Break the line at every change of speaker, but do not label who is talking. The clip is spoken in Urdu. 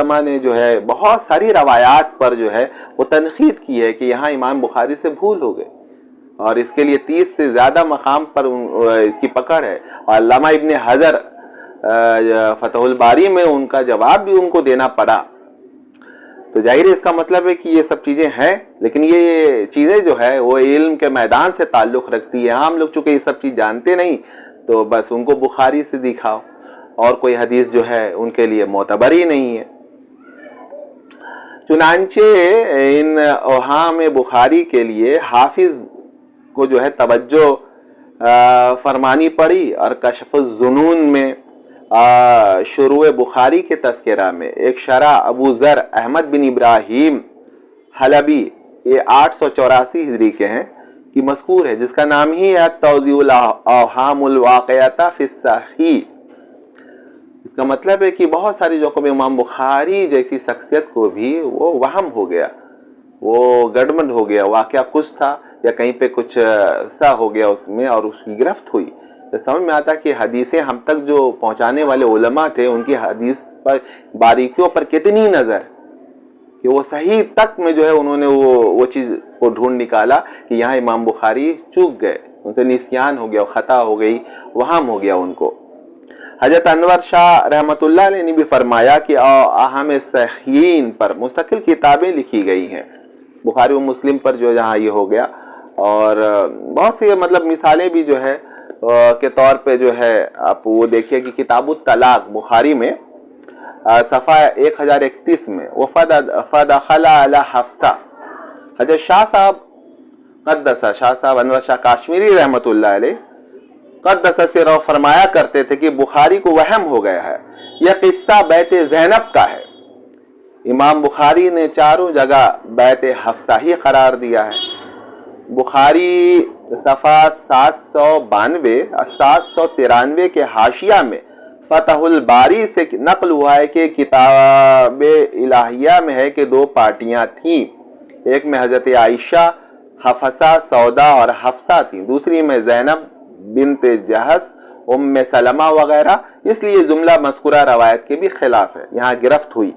علماء نے جو ہے بہت ساری روایات پر جو ہے وہ تنقید کی ہے کہ یہاں امام بخاری سے بھول ہو گئے، اور اس کے لیے 30 سے زیادہ مقام پر اس کی پکڑ ہے، اور علامہ ابن حجر فتح الباری میں ان کا جواب بھی ان کو دینا پڑا۔ تو ظاہر ہے اس کا مطلب ہے کہ یہ سب چیزیں ہیں، لیکن یہ چیزیں جو ہے وہ علم کے میدان سے تعلق رکھتی ہے۔ عام لوگ چونکہ یہ سب چیز جانتے نہیں، تو بس ان کو بخاری سے دکھاؤ، اور کوئی حدیث جو ہے ان کے لیے معتبر ہی نہیں ہے۔ چنانچہ ان اوہام بخاری کے لیے حافظ کو جو ہے توجہ فرمانی پڑی، اور کشف الظنون میں شروع بخاری کے تذکرہ میں ایک شرح ابو ذر احمد بن ابراہیم حلبی، یہ 884 ہجری کے ہیں، کی مذکور ہے، جس کا نام ہی ہے توضیح الاوہام الواقعہ فی الصحیح۔ اس کا مطلب ہے کہ بہت ساری جگہوں میں امام بخاری جیسی شخصیت کو بھی وہ وہم ہو گیا، وہ گڑبڑ ہو گیا، واقعہ کچھ تھا یا کہیں پہ کچھ سا ہو گیا اس میں، اور اس کی گرفت ہوئی۔ تو سمجھ میں آتا کہ حدیثیں ہم تک جو پہنچانے والے علماء تھے ان کی حدیث پر باریکیوں پر کتنی نظر، کہ وہ صحیح تک میں جو ہے انہوں نے وہ چیز کو ڈھونڈ نکالا کہ یہاں امام بخاری چوک گئے، ان سے نسیان ہو گیا، خطا ہو گئی، وہم ہو گیا ان کو۔ حضرت انور شاہ رحمۃ اللہ علیہ نے بھی فرمایا کہ اہم صحیحین پر مستقل کتابیں لکھی گئی ہیں، بخاری و مسلم پر جو جہاں یہ ہو گیا، اور بہت سی مطلب مثالیں بھی جو ہے کے طور پہ جو ہے آپ وہ دیکھیے کہ کتاب الطلاق بخاری میں صفحہ 1031 میں فدخل علی حفصہ، حضرت شاہ صاحب قدس شاہ صاحب انور شاہ کاشمیری رحمۃ اللہ علیہ قدس سرہ فرمایا کرتے تھے کہ بخاری کو وہم ہو گیا ہے، یہ قصہ بیت زینب کا ہے۔ امام بخاری نے چاروں جگہ بیت حفصہ ہی قرار دیا ہے۔ بخاری صفحہ 792 اور 793 کے حاشیہ میں فتح الباری سے نقل ہوا ہے کہ کتاب الہیہ میں ہے کہ 2 پارٹیاں تھیں، ایک میں حضرت عائشہ، حفصہ، سودا اور حفصہ تھیں، دوسری میں زینب بنت جہش، ام سلمہ وغیرہ، اس لیے جملہ مذکورہ روایت کے بھی خلاف ہے، یہاں گرفت ہوئی۔